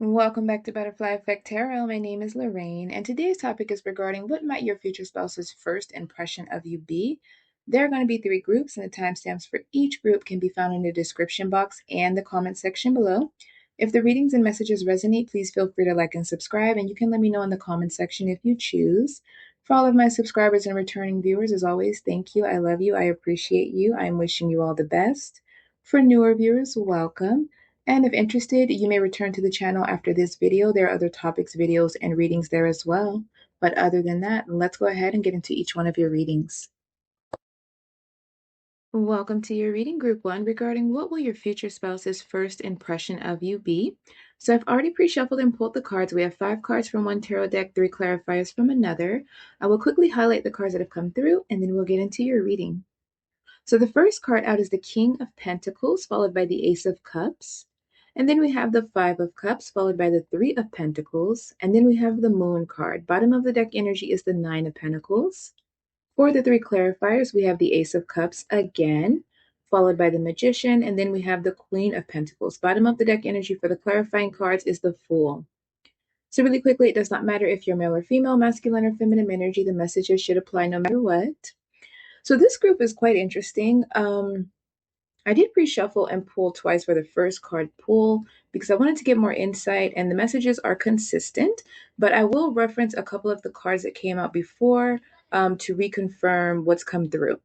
Welcome back to Butterfly Effect Tarot. My name is Lorraine, and today's topic is regarding what might your future spouse's first impression of you be. There are going to be 3 groups, and the timestamps for each group can be found in the description box and the comment section below. If the readings and messages resonate, please feel free to like and subscribe, and you can let me know in the comment section if you choose. For all of my subscribers and returning viewers, as always, thank you. I love you. I appreciate you. I'm wishing you all the best. For newer viewers, welcome. And if interested, you may return to the channel after this video. There are other topics, videos, and readings there as well. But other than that, let's go ahead and get into each one of your readings. Welcome to your reading group 1 regarding what will your future spouse's first impression of you be. So I've already pre-shuffled and pulled the cards. We have 5 cards from one tarot deck, 3 clarifiers from another. I will quickly highlight the cards that have come through, and then we'll get into your reading. So the first card out is the King of Pentacles, followed by the Ace of Cups. And then we have the Five of Cups, followed by the Three of Pentacles. And then we have the Moon card. Bottom of the deck energy is the Nine of Pentacles. For the 3 clarifiers, we have the Ace of Cups again, followed by the Magician. And then we have the Queen of Pentacles. Bottom of the deck energy for the clarifying cards is the Fool. So really quickly, it does not matter if you're male or female, masculine or feminine energy. The messages should apply no matter what. So this group is quite interesting. I did pre-shuffle and pull twice for the first card pull because I wanted to get more insight, and the messages are consistent, but I will reference a couple of the cards that came out before to reconfirm what's come through.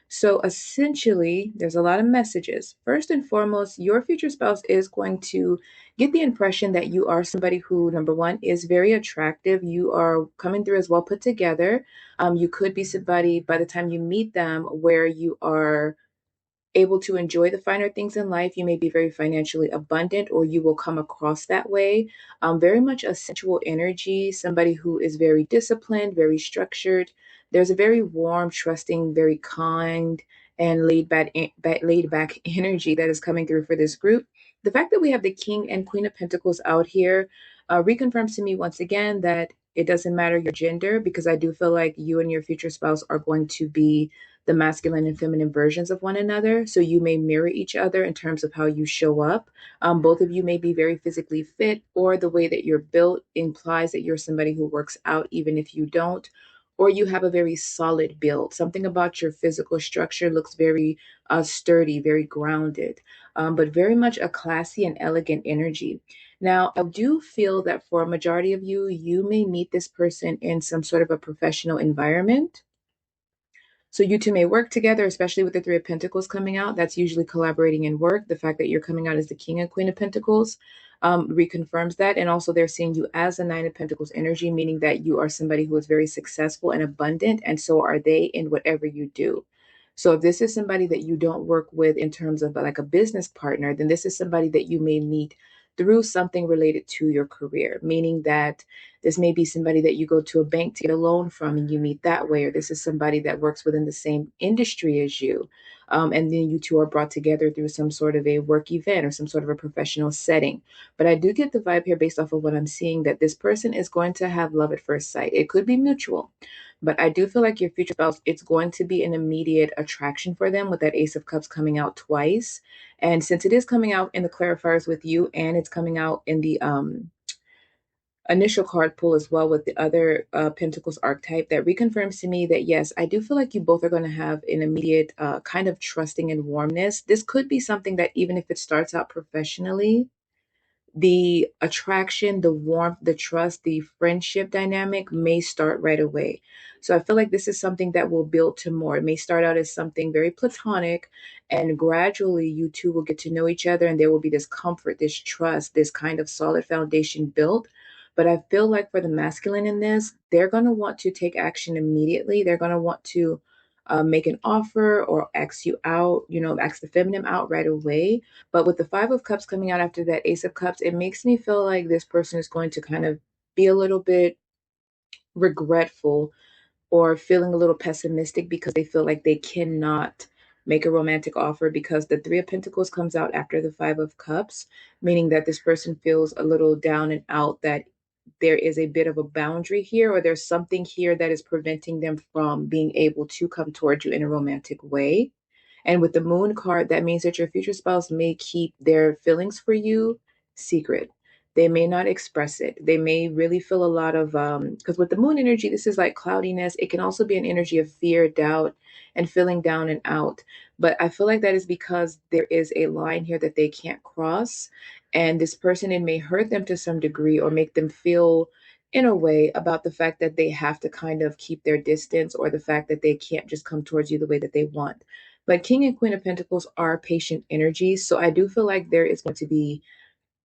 So essentially, there's a lot of messages. First and foremost, your future spouse is going to get the impression that you are somebody who, number one, is very attractive. You are coming through as well put together. You could be somebody by the time you meet them where you are able to enjoy the finer things in life. You may be very financially abundant, or you will come across that way. Very much a sensual energy, somebody who is very disciplined, very structured. There's a very warm, trusting, very kind, and laid back energy that is coming through for this group. The fact that we have the King and Queen of Pentacles out here reconfirms to me once again that it doesn't matter your gender, because I do feel like you and your future spouse are going to be the masculine and feminine versions of one another. So you may mirror each other in terms of how you show up. Both of you may be very physically fit, or the way that you're built implies that you're somebody who works out even if you don't, or you have a very solid build. Something about your physical structure looks very sturdy, very grounded, but very much a classy and elegant energy. Now, I do feel that for a majority of you, you may meet this person in some sort of a professional environment. So you two may work together, especially with the Three of Pentacles coming out. That's usually collaborating in work. The fact that you're coming out as the King and Queen of Pentacles reconfirms that. And also they're seeing you as a Nine of Pentacles energy, meaning that you are somebody who is very successful and abundant. And so are they in whatever you do. So if this is somebody that you don't work with in terms of like a business partner, then this is somebody that you may meet through something related to your career, meaning that this may be somebody that you go to a bank to get a loan from and you meet that way, or this is somebody that works within the same industry as you. And then you two are brought together through some sort of a work event or some sort of a professional setting. But I do get the vibe here based off of what I'm seeing that this person is going to have love at first sight. It could be mutual, but I do feel like your future spouse, it's going to be an immediate attraction for them with that Ace of Cups coming out twice. And since it is coming out in the clarifiers with you, and it's coming out in the initial card pull as well with the other Pentacles archetype, that reconfirms to me that yes, I do feel like you both are going to have an immediate kind of trusting and warmness. This could be something that even if it starts out professionally, the attraction, the warmth, the trust, the friendship dynamic may start right away. So I feel like this is something that will build to more. It may start out as something very platonic, and gradually you two will get to know each other, and there will be this comfort, this trust, this kind of solid foundation built. But I feel like for the masculine in this, they're going to want to take action immediately. They're going to want to make an offer or ask you out, ask the feminine out right away. But with the Five of Cups coming out after that Ace of Cups, it makes me feel like this person is going to kind of be a little bit regretful or feeling a little pessimistic because they feel like they cannot make a romantic offer because the Three of Pentacles comes out after the Five of Cups, meaning that this person feels a little down and out, that there is a bit of a boundary here, or there's something here that is preventing them from being able to come towards you in a romantic way. And with the Moon card, that means that your future spouse may keep their feelings for you secret. They may not express it. They may really feel a lot of, because with the moon energy, this is like cloudiness. It can also be an energy of fear, doubt, and feeling down and out. But I feel like that is because there is a line here that they can't cross. And this person, it may hurt them to some degree or make them feel in a way about the fact that they have to kind of keep their distance, or the fact that they can't just come towards you the way that they want. But King and Queen of Pentacles are patient energies. So I do feel like there is going to be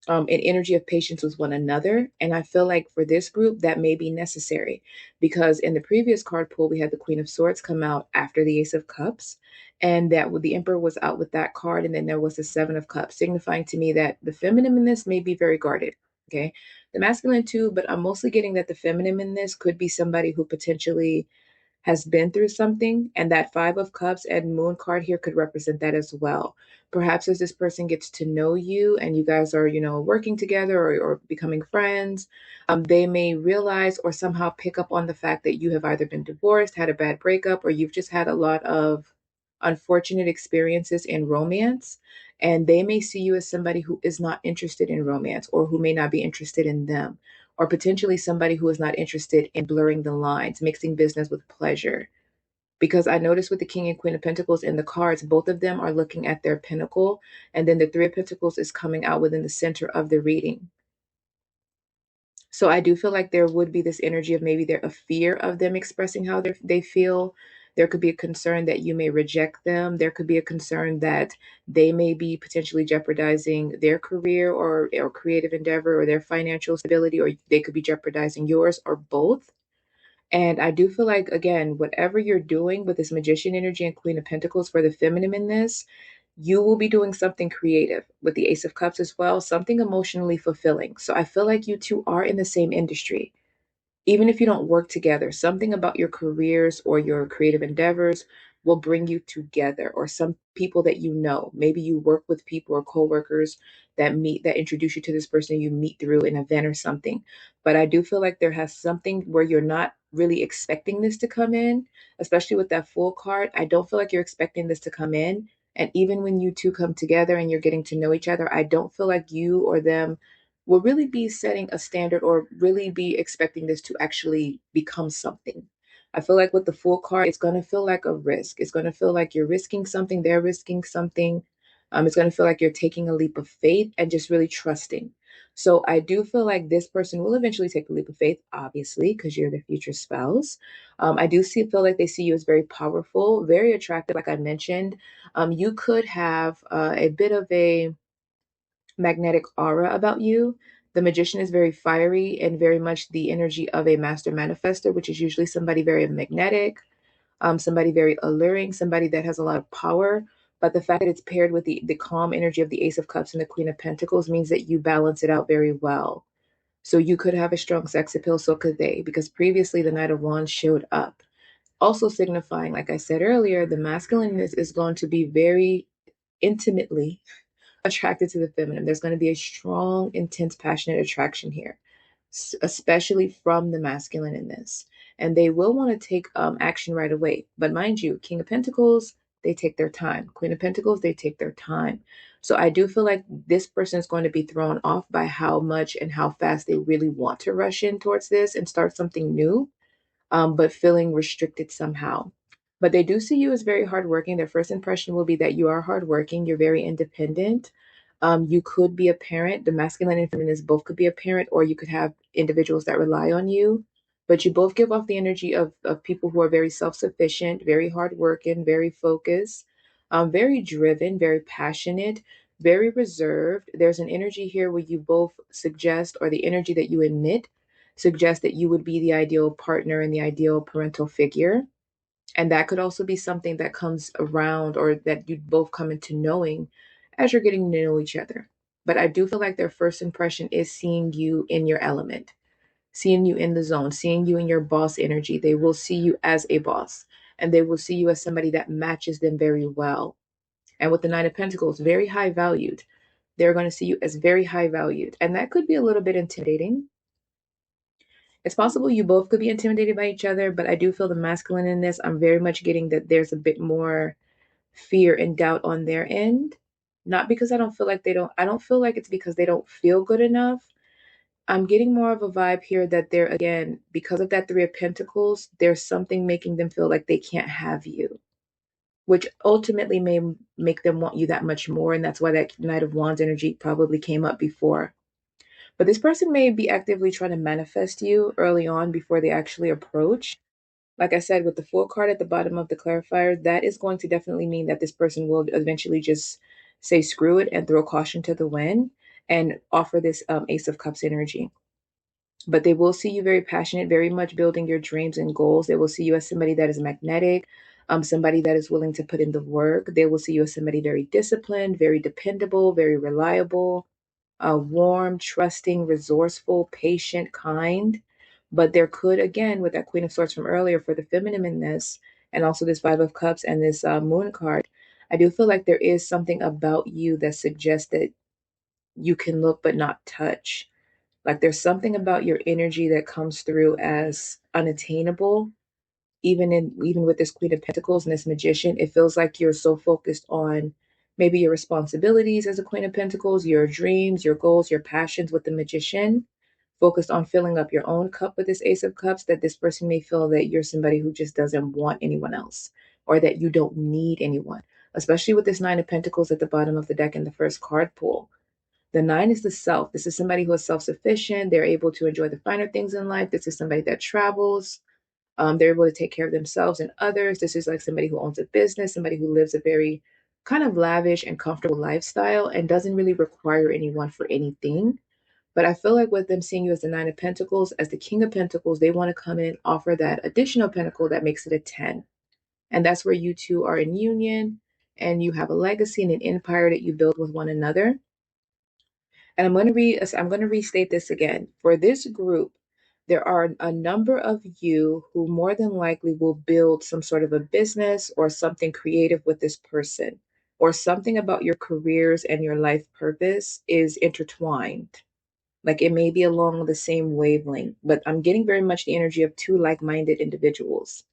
an energy of patience with one another. And I feel like for this group, that may be necessary, because in the previous card pull, we had the Queen of Swords come out after the Ace of Cups. And that the Emperor was out with that card. And then there was the Seven of Cups, signifying to me that the feminine in this may be very guarded. Okay. The masculine too, but I'm mostly getting that the feminine in this could be somebody who potentially has been through something, and that Five of Cups and Moon card here could represent that as well. Perhaps as this person gets to know you and you guys are, working together, or becoming friends, they may realize or somehow pick up on the fact that you have either been divorced, had a bad breakup, or you've just had a lot of unfortunate experiences in romance. And they may see you as somebody who is not interested in romance, or who may not be interested in them, or potentially somebody who is not interested in blurring the lines, mixing business with pleasure. Because I noticed with the King and Queen of Pentacles in the cards, both of them are looking at their pinnacle, and then the Three of Pentacles is coming out within the center of the reading. So I do feel like there would be this energy of maybe there a fear of them expressing how they feel. There could be a concern that you may reject them. There could be a concern that they may be potentially jeopardizing their career, or creative endeavor, or their financial stability, or they could be jeopardizing yours, or both. And I do feel like, again, whatever you're doing with this Magician energy and Queen of Pentacles for the feminine in this, you will be doing something creative with the Ace of Cups as well, something emotionally fulfilling. So I feel like you two are in the same industry. Even if you don't work together, something about your careers or your creative endeavors will bring you together, or some people that you know. Maybe you work with people or coworkers that introduce you to this person you meet through an event or something. But I do feel like there has something where you're not really expecting this to come in, especially with that Fool card. I don't feel like you're expecting this to come in. And even when you two come together and you're getting to know each other, I don't feel like you or them will really be setting a standard, or really be expecting this to actually become something. I feel like with the Fool card, it's going to feel like a risk. It's going to feel like you're risking something, they're risking something. It's going to feel like you're taking a leap of faith and just really trusting. So I do feel like this person will eventually take a leap of faith, obviously, because you're the future spouse. I do feel like they see you as very powerful, very attractive, like I mentioned. You could have a bit of a magnetic aura about you. The Magician is very fiery and very much the energy of a master manifester, which is usually somebody very magnetic, somebody very alluring, somebody that has a lot of power. But the fact that it's paired with the calm energy of the Ace of Cups and the Queen of Pentacles means that you balance it out very well. So you could have a strong sex appeal, so could they, because previously the Knight of Wands showed up. Also signifying, like I said earlier, the masculineness is going to be very intimately attracted to the feminine. There's going to be a strong, intense, passionate attraction here, especially from the masculine in this. And they will want to take action right away. But mind you, King of Pentacles, they take their time. Queen of Pentacles, they take their time. So I do feel like this person is going to be thrown off by how much and how fast they really want to rush in towards this and start something new, but feeling restricted somehow. But they do see you as very hardworking. Their first impression will be that you are hardworking, you're very independent. You could be a parent. The masculine and feminine both could be a parent, or you could have individuals that rely on you. But you both give off the energy of people who are very self sufficient, very hardworking, very focused, very driven, very passionate, very reserved. There's an energy here where you both suggest, or the energy that you emit suggest that you would be the ideal partner and the ideal parental figure. And that could also be something that comes around, or that you both come into knowing as you're getting to know each other. But I do feel like their first impression is seeing you in your element, seeing you in the zone, seeing you in your boss energy. They will see you as a boss, and they will see you as somebody that matches them very well. And with the Nine of Pentacles, very high valued. They're going to see you as very high valued. And that could be a little bit intimidating. It's possible you both could be intimidated by each other, but I do feel the masculine in this. I'm very much getting that there's a bit more fear and doubt on their end. Not because I don't feel like I don't feel like it's because they don't feel good enough. I'm getting more of a vibe here that they're, again, because of that Three of Pentacles, there's something making them feel like they can't have you, which ultimately may make them want you that much more. And that's why that Knight of Wands energy probably came up before. But this person may be actively trying to manifest you early on before they actually approach. Like I said, with the Fool card at the bottom of the clarifier, that is going to definitely mean that this person will eventually just say screw it and throw caution to the wind and offer this Ace of Cups energy. But they will see you very passionate, very much building your dreams and goals. They will see you as somebody that is magnetic, somebody that is willing to put in the work. They will see you as somebody very disciplined, very dependable, very reliable, warm, trusting, resourceful, patient, kind. But there could, again, with that Queen of Swords from earlier, for the feminine in this, and also this Five of Cups and this Moon card, I do feel like there is something about you that suggests that you can look but not touch. Like there's something about your energy that comes through as unattainable. Even with this Queen of Pentacles and this Magician, it feels like you're so focused on maybe your responsibilities as a Queen of Pentacles, your dreams, your goals, your passions with the Magician, focused on filling up your own cup with this Ace of Cups, that this person may feel that you're somebody who just doesn't want anyone else, or that you don't need anyone, especially with this Nine of Pentacles at the bottom of the deck in the first card pool. The nine is the self. This is somebody who is self-sufficient. They're able to enjoy the finer things in life. This is somebody that travels. They're able to take care of themselves and others. This is like somebody who owns a business, somebody who lives a very kind of lavish and comfortable lifestyle and doesn't really require anyone for anything. But I feel like with them seeing you as the Nine of Pentacles, as the King of Pentacles, they want to come in and offer that additional pentacle that makes it a 10. And that's where you two are in union and you have a legacy and an empire that you build with one another. And I'm going to restate this again. For this group, there are a number of you who more than likely will build some sort of a business or something creative with this person, or something about your careers and your life purpose is intertwined. Like it may be along the same wavelength, but I'm getting very much the energy of two like-minded individuals.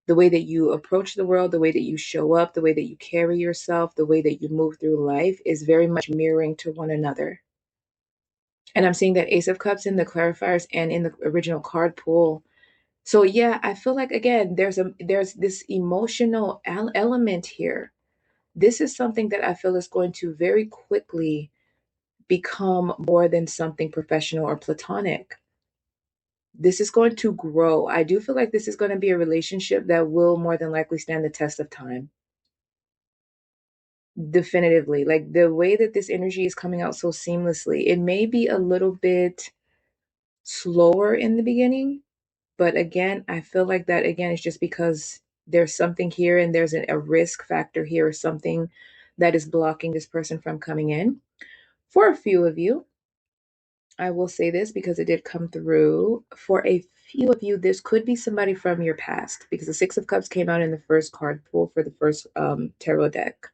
The way that you approach the world, the way that you show up, the way that you carry yourself, the way that you move through life is very much mirroring to one another. And I'm seeing that Ace of Cups in the clarifiers and in the original card pool. So yeah, I feel like again, there's this emotional element here. This is something that I feel is going to very quickly become more than something professional or platonic. This is going to grow. I do feel like this is going to be a relationship that will more than likely stand the test of time. Definitively. Like the way that this energy is coming out so seamlessly, it may be a little bit slower in the beginning. But again, I feel like that again is just because there's something here and there's a risk factor here or something that is blocking this person from coming in. For a few of you, I will say this because it did come through. For a few of you, this could be somebody from your past because the Six of Cups came out in the first card pool for the first tarot deck.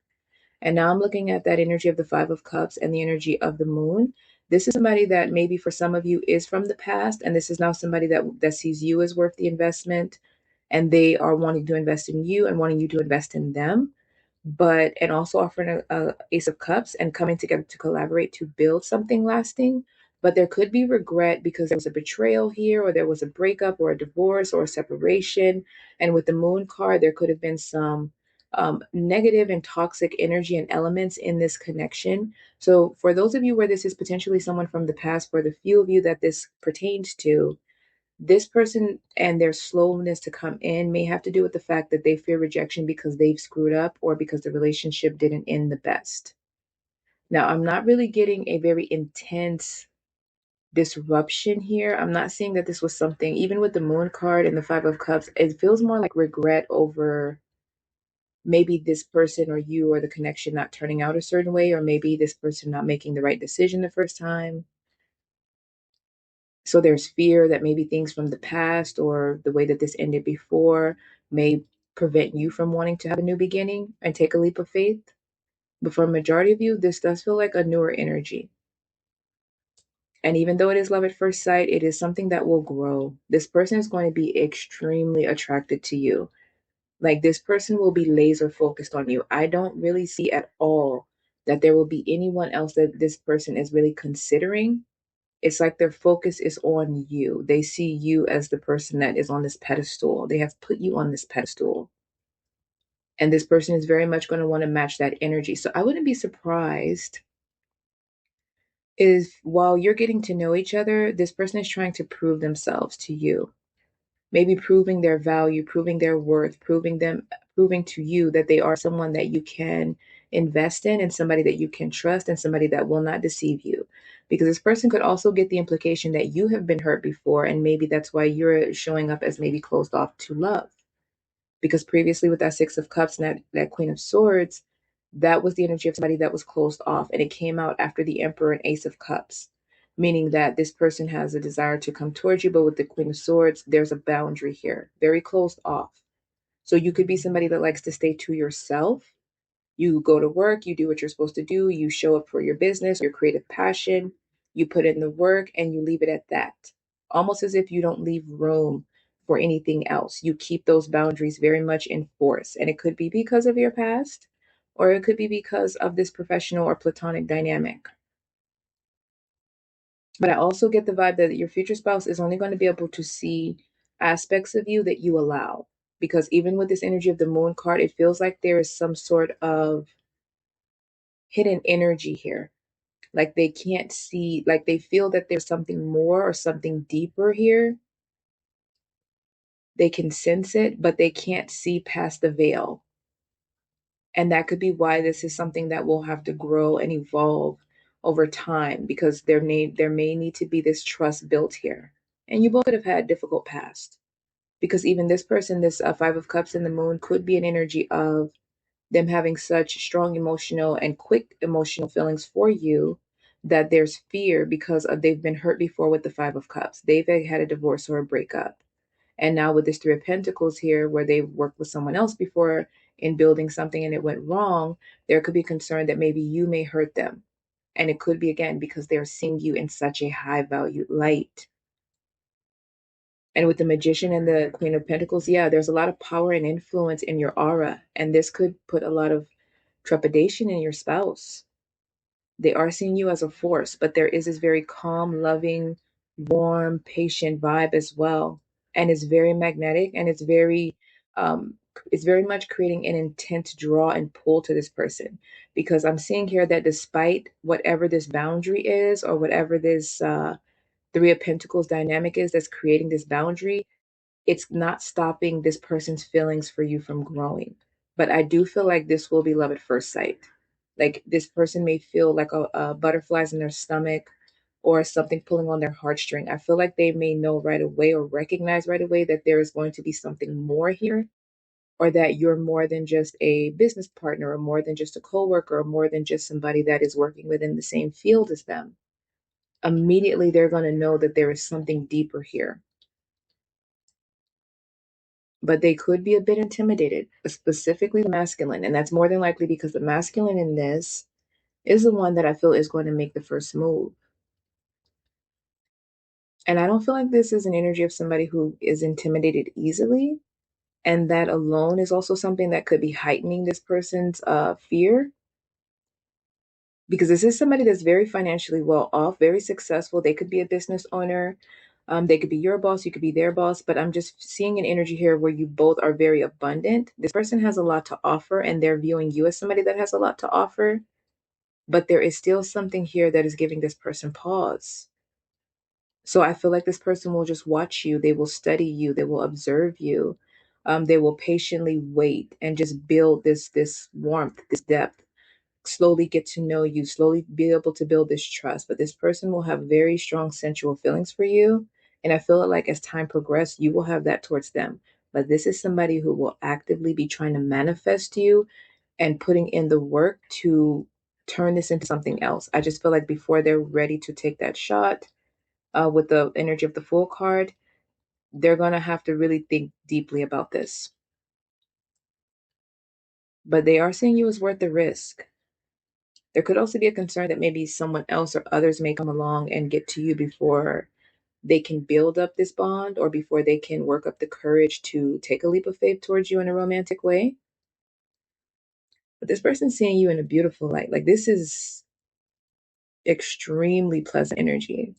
And now I'm looking at that energy of the Five of Cups and the energy of the Moon. This is somebody that maybe for some of you is from the past, and this is now somebody that sees you as worth the investment, and they are wanting to invest in you and wanting you to invest in them. But and also offering a Ace of Cups and coming together to collaborate to build something lasting. But there could be regret because there was a betrayal here, or there was a breakup, or a divorce, or a separation. And with the Moon card, there could have been some negative and toxic energy and elements in this connection. So, for those of you where this is potentially someone from the past, for the few of you that this pertains to, this person and their slowness to come in may have to do with the fact that they fear rejection because they've screwed up or because the relationship didn't end the best. Now, I'm not really getting a very intense disruption here. I'm not seeing that this was something, even with the Moon card and the Five of Cups, it feels more like regret over maybe this person or you or the connection not turning out a certain way, or maybe this person not making the right decision the first time. So there's fear that maybe things from the past or the way that this ended before may prevent you from wanting to have a new beginning and take a leap of faith. But for a majority of you, this does feel like a newer energy. And even though it is love at first sight, it is something that will grow. This person is going to be extremely attracted to you. Like this person will be laser focused on you. I don't really see at all that there will be anyone else that this person is really considering. It's like their focus is on you. They see you as the person that is on this pedestal. They have put you on this pedestal. And this person is very much going to want to match that energy. So I wouldn't be surprised if while you're getting to know each other, this person is trying to prove themselves to you. Maybe proving their value, proving their worth, proving to you that they are someone that you can invest in and somebody that you can trust and somebody that will not deceive you. Because this person could also get the implication that you have been hurt before, and maybe that's why you're showing up as maybe closed off to love. Because previously with that Six of Cups and that Queen of Swords, that was the energy of somebody that was closed off, and it came out after the Emperor and Ace of Cups, meaning that this person has a desire to come towards you, but with the Queen of Swords, there's a boundary here, very closed off. So you could be somebody that likes to stay to yourself. You go to work, you do what you're supposed to do, you show up for your business, your creative passion, you put in the work, and you leave it at that. Almost as if you don't leave room for anything else. You keep those boundaries very much in force. And it could be because of your past, or it could be because of this professional or platonic dynamic. But I also get the vibe that your future spouse is only going to be able to see aspects of you that you allow. Because even with this energy of the moon card, it feels like there is some sort of hidden energy here. Like they can't see, like they feel that there's something more or something deeper here. They can sense it, but they can't see past the veil. And that could be why this is something that will have to grow and evolve over time, because there may need to be this trust built here. And you both could have had difficult past, because even this person, this Five of Cups in the moon, could be an energy of them having such strong emotional and quick emotional feelings for you that there's fear because they've been hurt before with the Five of Cups. They've had a divorce or a breakup. And now with this Three of Pentacles here, where they've worked with someone else before in building something and it went wrong, there could be concern that maybe you may hurt them. And it could be, again, because they're seeing you in such a high value light. And with the Magician and the Queen of Pentacles, yeah, there's a lot of power and influence in your aura. And this could put a lot of trepidation in your spouse. They are seeing you as a force, but there is this very calm, loving, warm, patient vibe as well. And it's very magnetic, and um it's very much creating an intense draw and pull to this person. Because I'm seeing here that despite whatever this boundary is, or whatever this Three of Pentacles dynamic is that's creating this boundary, it's not stopping this person's feelings for you from growing. But I do feel like this will be love at first sight. Like this person may feel like a butterflies in their stomach, or something pulling on their heartstring. I feel like they may know right away, or recognize right away, that there is going to be something more here, or that you're more than just a business partner, or more than just a coworker, or more than just somebody that is working within the same field as them. Immediately, they're going to know that there is something deeper here. But they could be a bit intimidated, specifically the masculine. And that's more than likely because the masculine in this is the one that I feel is going to make the first move. And I don't feel like this is an energy of somebody who is intimidated easily. And that alone is also something that could be heightening this person's fear. Because this is somebody that's very financially well off, very successful. They could be a business owner. They could be your boss, you could be their boss, but I'm just seeing an energy here where you both are very abundant. This person has a lot to offer, and they're viewing you as somebody that has a lot to offer. But there is still something here that is giving this person pause. So I feel like this person will just watch you. They will study you. They will observe you. They will patiently wait and just build this warmth, this depth, slowly get to know you, slowly be able to build this trust. But this person will have very strong sensual feelings for you. And I feel like as time progresses, you will have that towards them. But this is somebody who will actively be trying to manifest you and putting in the work to turn this into something else. I just feel like before they're ready to take that shot, with the energy of the Fool card, they're going to have to really think deeply about this. But they are seeing you as worth the risk. There could also be a concern that maybe someone else or others may come along and get to you before they can build up this bond, or before they can work up the courage to take a leap of faith towards you in a romantic way. But this person's seeing you in a beautiful light. Like this is extremely pleasant energy.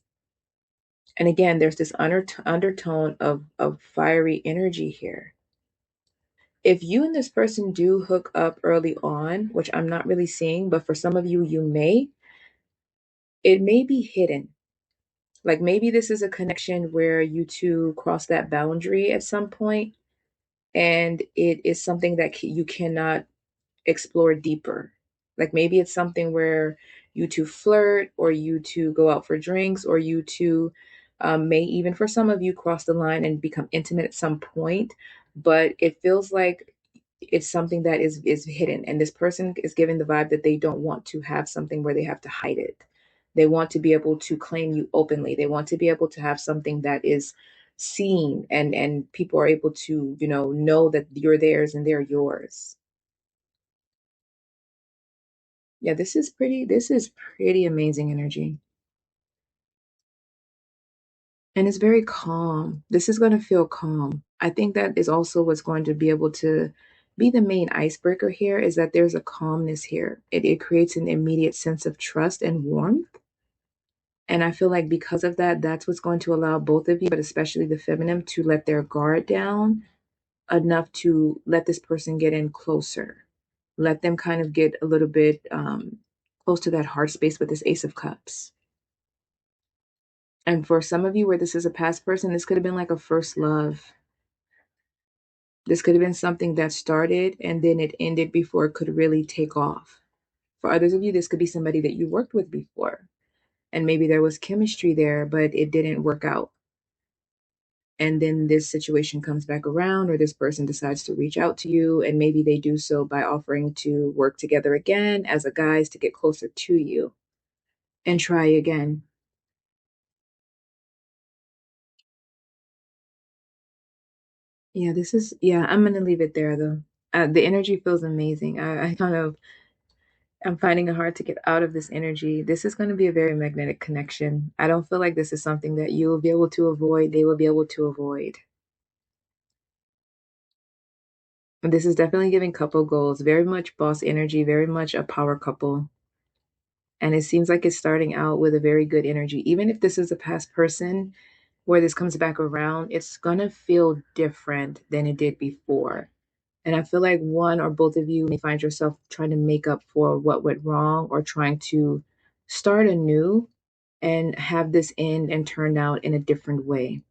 And again, there's this undertone of fiery energy here. If you and this person do hook up early on, which I'm not really seeing, but for some of you, you may, it may be hidden. Like maybe this is a connection where you two cross that boundary at some point, and it is something that you cannot explore deeper. Like maybe it's something where you two flirt, or you two go out for drinks, or you two may even, for some of you, cross the line and become intimate at some point. But it feels like it's something that is hidden, and this person is giving the vibe that they don't want to have something where they have to hide it. They want to be able to claim you openly. They want to be able to have something that is seen, and people are able to, know that you're theirs and they're yours. Yeah, this is pretty amazing energy. And it's very calm. This is going to feel calm. I think that is also what's going to be able to be the main icebreaker here, is that there's a calmness here. It creates an immediate sense of trust and warmth. And I feel like because of that, that's what's going to allow both of you, but especially the feminine, to let their guard down enough to let this person get in closer. Let them kind of get a little bit close to that heart space with this Ace of Cups. And for some of you where this is a past person, this could have been like a first love. This could have been something that started and then it ended before it could really take off. For others of you, this could be somebody that you worked with before. And maybe there was chemistry there, but it didn't work out. And then this situation comes back around, or this person decides to reach out to you, and maybe they do so by offering to work together again as a guise to get closer to you and try again. Yeah, I'm going to leave it there though. The energy feels amazing. I'm finding it hard to get out of this energy. This is going to be a very magnetic connection. I don't feel like this is something that you will be able to avoid, they will be able to avoid. This is definitely giving couple goals, very much boss energy, very much a power couple. And it seems like it's starting out with a very good energy. Even if this is a past person where this comes back around, it's going to feel different than it did before. And I feel like one or both of you may find yourself trying to make up for what went wrong, or trying to start anew and have this end and turn out in a different way.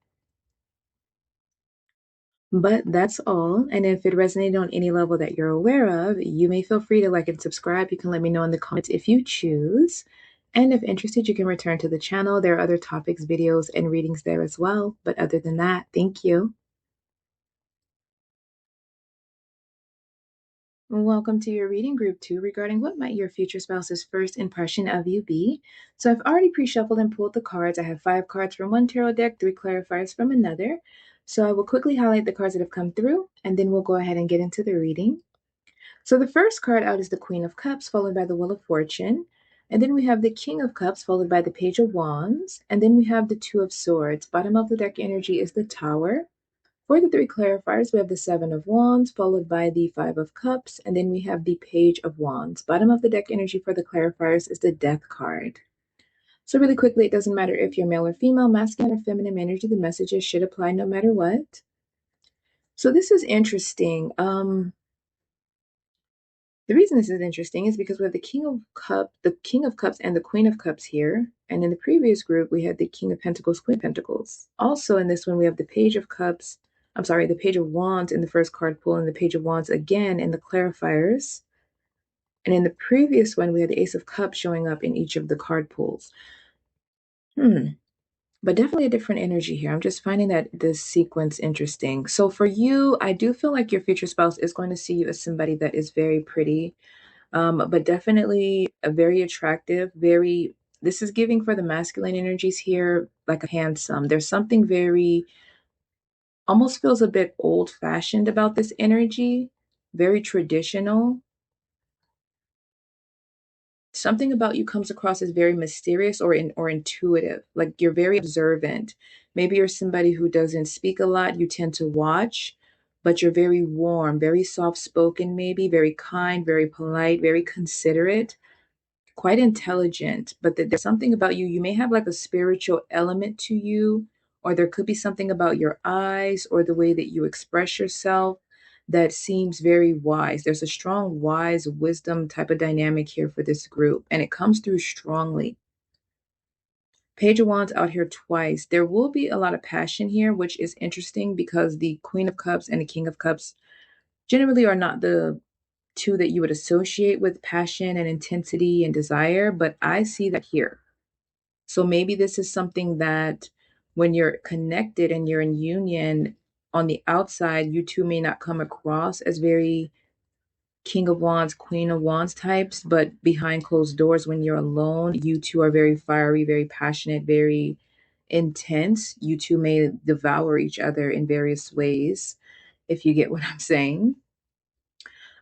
But that's all. And if it resonated on any level that you're aware of, you may feel free to like and subscribe. You can let me know in the comments if you choose. And if interested, you can return to the channel. There are other topics, videos, and readings there as well. But other than that, thank you. Welcome to your reading group 2 regarding what might your future spouse's first impression of you be. So I've already pre-shuffled and pulled the cards. I have 5 cards from one tarot deck, 3 clarifiers from another. So I will quickly highlight the cards that have come through, and then we'll go ahead and get into the reading. So the first card out is the Queen of Cups, followed by the Wheel of Fortune. And then we have the King of Cups, followed by the Page of Wands. And then we have the Two of Swords. Bottom of the deck energy is the Tower. For the 3 clarifiers, we have the Seven of Wands, followed by the Five of Cups. And then we have the Page of Wands. Bottom of the deck energy for the clarifiers is the Death card. So really quickly, it doesn't matter if you're male or female, masculine or feminine energy, the messages should apply no matter what. So this is interesting. The reason this is interesting is because we have the King of Cups and the Queen of Cups here. And in the previous group, we had the King of Pentacles, Queen of Pentacles. Also in this one, we have the Page of Cups, the Page of Wands in the first card pull, and the Page of Wands again in the clarifiers. And in the previous one, we had the Ace of Cups showing up in each of the card pulls. But definitely a different energy here. I'm just finding that this sequence interesting. So for you, I do feel like your future spouse is going to see you as somebody that is very pretty, but definitely a very attractive, this is giving for the masculine energies here, like a handsome. There's something very, almost feels a bit old fashioned about this energy, very traditional. Something about you comes across as very mysterious or intuitive, like you're very observant. Maybe you're somebody who doesn't speak a lot, you tend to watch, but you're very warm, very soft spoken, maybe very kind, very polite, very considerate. quite intelligent, but that there's something about you. You may have like a spiritual element to you, or there could be something about your eyes or the way that you express yourself that seems very wise. There's a strong, wise wisdom type of dynamic here for this group, and it comes through strongly. Page of Wands out here twice. There will be a lot of passion here, which is interesting because the Queen of Cups and the King of Cups generally are not the two that you would associate with passion and intensity and desire, but I see that here. So maybe this is something that when you're connected and you're in union on the outside, you two may not come across as very King of Wands, Queen of Wands types, but behind closed doors, when you're alone, you two are very fiery, very passionate, very intense. You two may devour each other in various ways, if you get what I'm saying.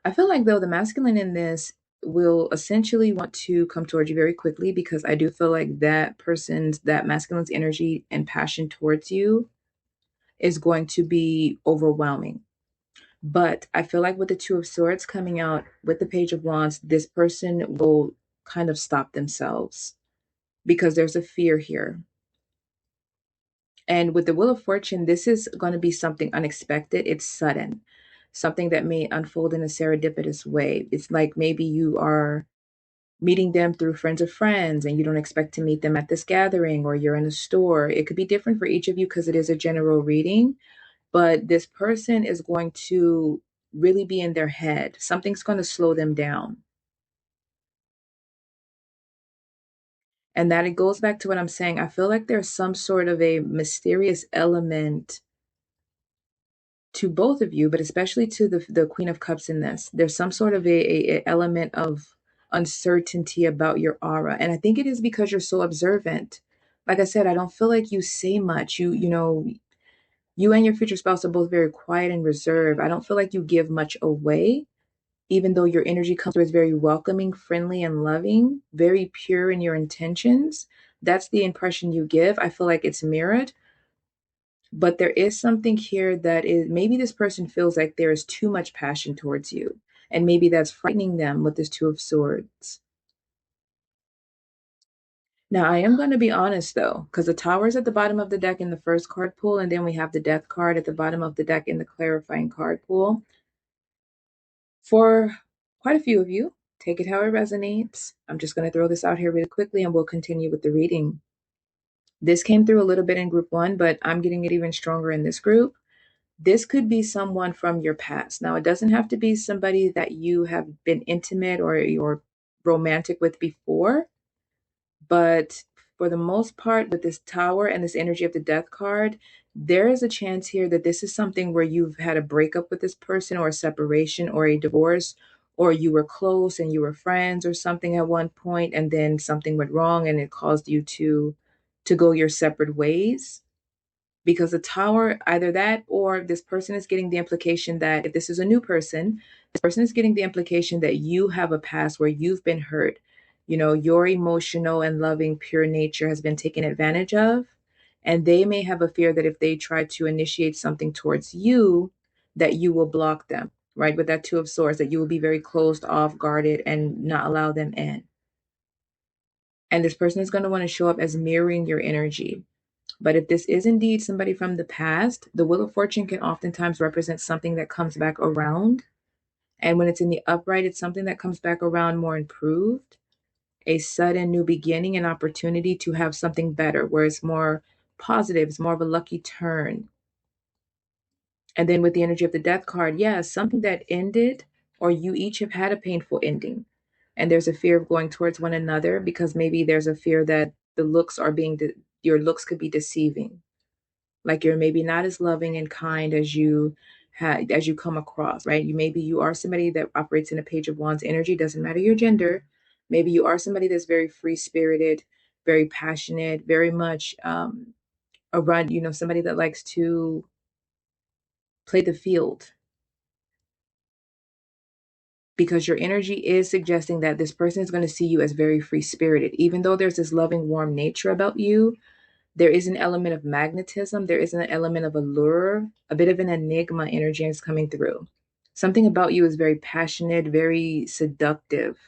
I feel like, though, the masculine in this will essentially want to come towards you very quickly because I do feel like that masculine's energy and passion towards you is going to be overwhelming. But I feel like with the Two of Swords coming out with the Page of Wands, this person will kind of stop themselves because there's a fear here. And with the Wheel of Fortune, this is going to be something unexpected. It's sudden, something that may unfold in a serendipitous way. It's like maybe you are meeting them through friends of friends and you don't expect to meet them at this gathering, or you're in a store. It could be different for each of you because it is a general reading, but this person is going to really be in their head. Something's going to slow them down. And that it goes back to what I'm saying. I feel like there's some sort of a mysterious element to both of you, but especially to the Queen of Cups in this. There's some sort of a element of uncertainty about your aura. And I think it is because you're so observant. Like I said, I don't feel like you say much. You and your future spouse are both very quiet and reserved. I don't feel like you give much away, even though your energy comes through as very welcoming, friendly, and loving, very pure in your intentions. That's the impression you give. I feel like it's mirrored. But there is something here that is maybe this person feels like there is too much passion towards you. And maybe that's frightening them with this Two of Swords. Now, I am going to be honest though, because the Tower is at the bottom of the deck in the first card pool, and then we have the Death card at the bottom of the deck in the clarifying card pool. For quite a few of you, take it how it resonates. I'm just going to throw this out here really quickly and we'll continue with the reading. This came through a little bit in group one, but I'm getting it even stronger in this group. This could be someone from your past. Now, it doesn't have to be somebody that you have been intimate or you're romantic with before, but for the most part, with this Tower and this energy of the Death card, there is a chance here that this is something where you've had a breakup with this person, or a separation, or a divorce, or you were close and you were friends or something at one point, and then something went wrong and it caused you to go your separate ways. Because the Tower, either that or this person is getting the implication that if this is a new person, this person is getting the implication that you have a past where you've been hurt. Your emotional and loving, pure nature has been taken advantage of. And they may have a fear that if they try to initiate something towards you, that you will block them, right? With that Two of Swords, that you will be very closed off, guarded, and not allow them in. And this person is going to want to show up as mirroring your energy. But if this is indeed somebody from the past, the Wheel of Fortune can oftentimes represent something that comes back around. And when it's in the upright, it's something that comes back around more improved, a sudden new beginning, an opportunity to have something better, where it's more positive, it's more of a lucky turn. And then with the energy of the Death card, yeah, something that ended, or you each have had a painful ending. And there's a fear of going towards one another because maybe there's a fear that your looks could be deceiving. Like you're maybe not as loving and kind as you come across, right? You are somebody that operates in a Page of Wands energy, doesn't matter your gender. Maybe you are somebody that's very free spirited, very passionate, very much somebody that likes to play the field, because your energy is suggesting that this person is going to see you as very free spirited. Even though there's this loving, warm nature about you, there is an element of magnetism. There is an element of allure, a bit of an enigma energy is coming through. Something about you is very passionate, very seductive.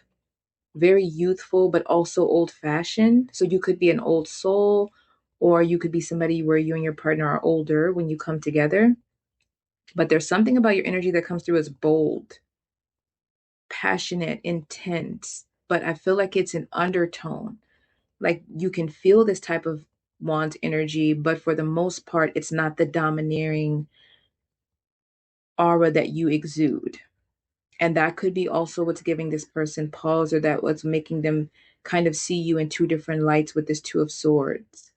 very youthful, but also old fashioned. So you could be an old soul, or you could be somebody where you and your partner are older when you come together. But there's something about your energy that comes through as bold, passionate, intense. But I feel like it's an undertone. Like you can feel this type of Wands energy, but for the most part, it's not the domineering aura that you exude. And that could be also what's giving this person pause, or that what's making them kind of see you in two different lights with this Two of Swords.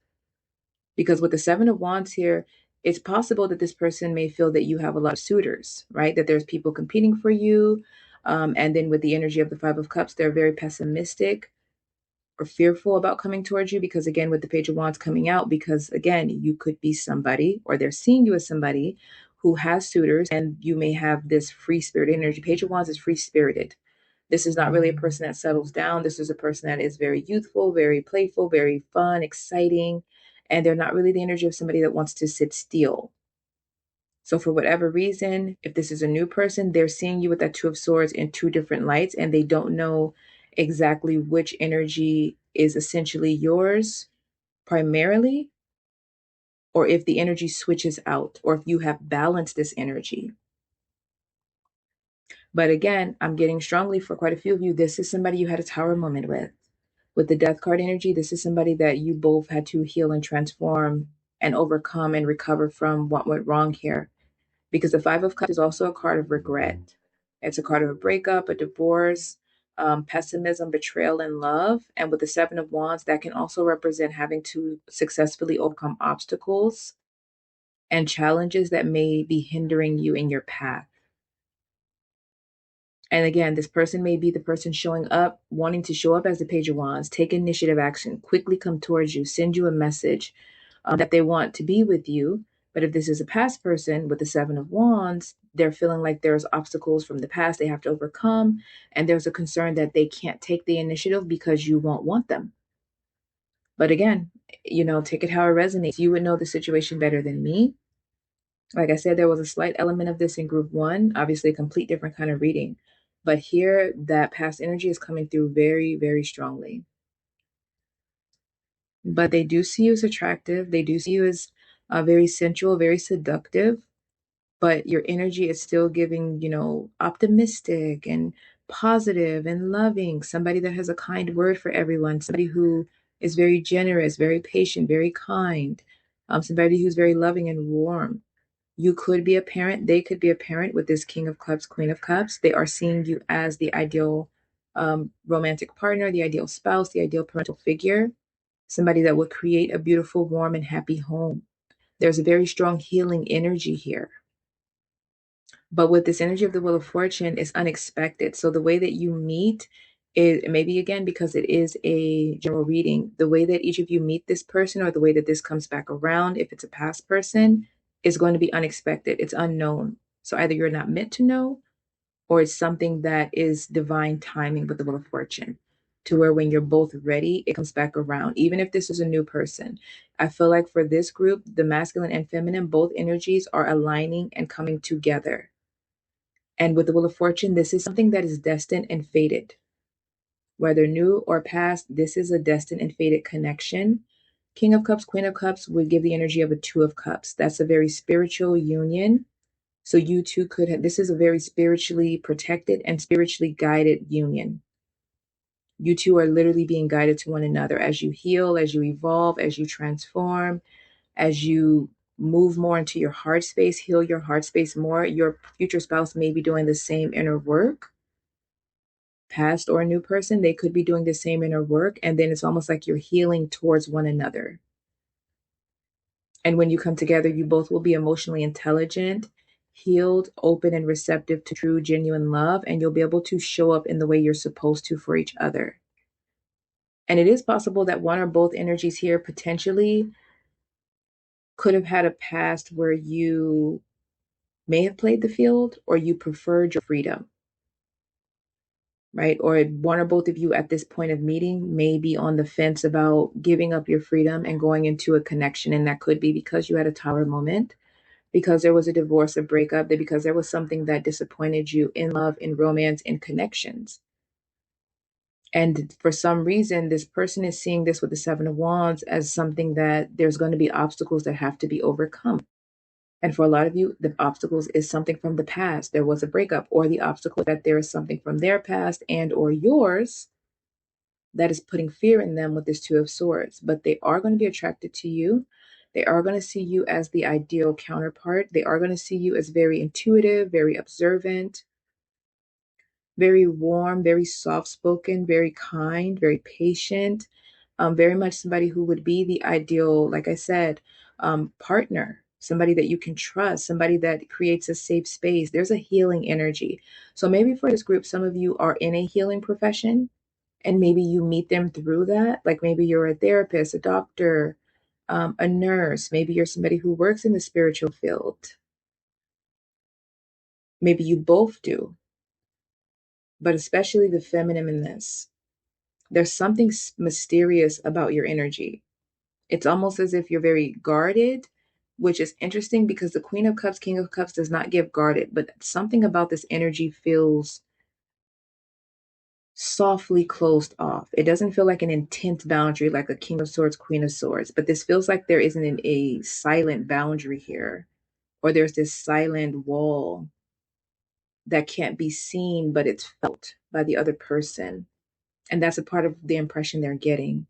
Because with the Seven of Wands here, it's possible that this person may feel that you have a lot of suitors, right? That there's people competing for you. And then with the energy of the Five of Cups, they're very pessimistic or fearful about coming towards you, because again, with the Page of Wands coming out, because again, you could be somebody, or they're seeing you as somebody who has suitors, and you may have this free spirit energy. Page of Wands is free spirited. This is not really a person that settles down. This is a person that is very youthful, very playful, very fun, exciting, and they're not really the energy of somebody that wants to sit still. So for whatever reason, if this is a new person, they're seeing you with that Two of Swords in two different lights, and they don't know exactly which energy is essentially yours primarily, or if the energy switches out, or if you have balanced this energy. But again, I'm getting strongly for quite a few of you, this is somebody you had a Tower moment with. With the Death card energy, this is somebody that you both had to heal and transform and overcome and recover from what went wrong here. Because the Five of Cups is also a card of regret. It's a card of a breakup, a divorce, pessimism, betrayal, and love. And with the Seven of Wands, that can also represent having to successfully overcome obstacles and challenges that may be hindering you in your path. And again, this person may be the person showing up, wanting to show up as the Page of Wands, take initiative action, quickly come towards you, send you a message that they want to be with you. But if this is a past person with the Seven of Wands, they're feeling like there's obstacles from the past they have to overcome. And there's a concern that they can't take the initiative because you won't want them. But again, take it how it resonates. You would know the situation better than me. Like I said, there was a slight element of this in group one, obviously a complete different kind of reading. But here, that past energy is coming through very, very strongly. But they do see you as attractive. They do see you as very sensual, very seductive. But your energy is still giving, optimistic and positive and loving. Somebody that has a kind word for everyone. Somebody who is very generous, very patient, very kind. Somebody who's very loving and warm. You could be a parent. They could be a parent with this King of Cups, Queen of Cups. They are seeing you as the ideal romantic partner, the ideal spouse, the ideal parental figure, somebody that would create a beautiful, warm, and happy home. There's a very strong healing energy here. But with this energy of the Wheel of Fortune, it's unexpected. So the way that you meet is maybe, again, because it is a general reading, the way that each of you meet this person, or the way that this comes back around, if it's a past person, is going to be unexpected. It's unknown. So either you're not meant to know, or it's something that is divine timing with the Wheel of Fortune, to where when you're both ready, it comes back around. Even if this is a new person, I feel like for this group, the masculine and feminine, both energies are aligning and coming together. And with the Wheel of Fortune, this is something that is destined and fated. Whether new or past, this is a destined and fated connection. King of Cups, Queen of Cups would give the energy of a Two of Cups. That's a very spiritual union. So you two could have, this is a very spiritually protected and spiritually guided union. You two are literally being guided to one another as you heal, as you evolve, as you transform, as you move more into your heart space, heal your heart space more. Your future spouse may be doing the same inner work. Past or a new person, they could be doing the same inner work. And then it's almost like you're healing towards one another. And when you come together, you both will be emotionally intelligent, healed, open, and receptive to true, genuine love. And you'll be able to show up in the way you're supposed to for each other. And it is possible that one or both energies here potentially could have had a past where you may have played the field, or you preferred your freedom, right? Or one or both of you at this point of meeting may be on the fence about giving up your freedom and going into a connection. And that could be because you had a Tower moment, because there was a divorce, a breakup, that because there was something that disappointed you in love, in romance, in connections. And for some reason, this person is seeing this with the Seven of Wands as something that there's going to be obstacles that have to be overcome. And for a lot of you, the obstacles is something from the past. There was a breakup, or the obstacle that there is something from their past and or yours that is putting fear in them with this Two of Swords. But they are going to be attracted to you. They are going to see you as the ideal counterpart. They are going to see you as very intuitive, very observant, very warm, very soft spoken, very kind, very patient, very much somebody who would be the ideal, like I said, partner, somebody that you can trust, somebody that creates a safe space. There's a healing energy. So maybe for this group, some of you are in a healing profession and maybe you meet them through that. Like maybe you're a therapist, a doctor, a nurse. Maybe you're somebody who works in the spiritual field. Maybe you both do, but especially the feminine in this. There's something mysterious about your energy. It's almost as if you're very guarded, which is interesting because the Queen of Cups, King of Cups does not give guarded, but something about this energy feels softly closed off. It doesn't feel like an intense boundary like a King of Swords, Queen of Swords, but this feels like there isn't a silent boundary here, or there's this silent wall that can't be seen, but it's felt by the other person. And that's a part of the impression they're getting.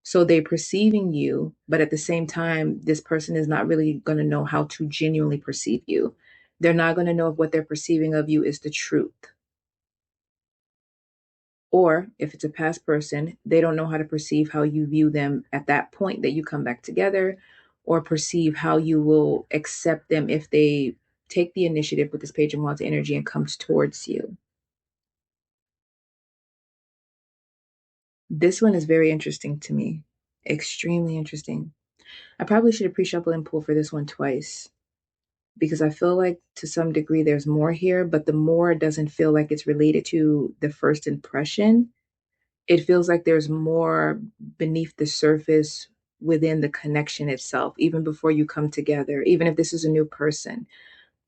So they're perceiving you, but at the same time, this person is not really going to know how to genuinely perceive you. They're not going to know if what they're perceiving of you is the truth. Or if it's a past person, they don't know how to perceive how you view them at that point that you come back together, or perceive how you will accept them if they take the initiative with this Page of Wands energy and comes towards you. This one is very interesting to me. Extremely interesting. I probably should have pre-shuffled and pulled for this one twice, because I feel like to some degree there's more here, but the more doesn't feel like it's related to the first impression. It feels like there's more beneath the surface within the connection itself, even before you come together, even if this is a new person.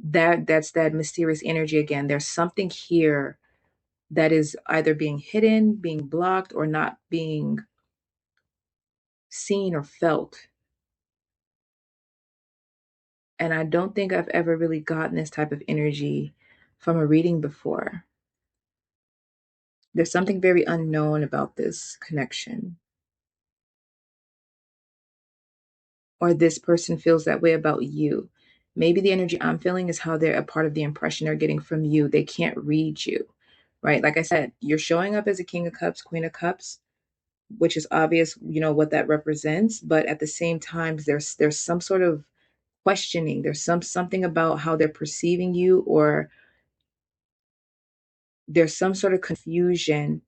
That's that mysterious energy again. There's something here that is either being hidden, being blocked, or not being seen or felt. And I don't think I've ever really gotten this type of energy from a reading before. There's something very unknown about this connection. Or this person feels that way about you. Maybe the energy I'm feeling is how they're a part of the impression they're getting from you. They can't read you, right? Like I said, you're showing up as a King of Cups, Queen of Cups, which is obvious, what that represents. But at the same time, there's some sort of questioning. There's something about how they're perceiving you, or there's some sort of confusion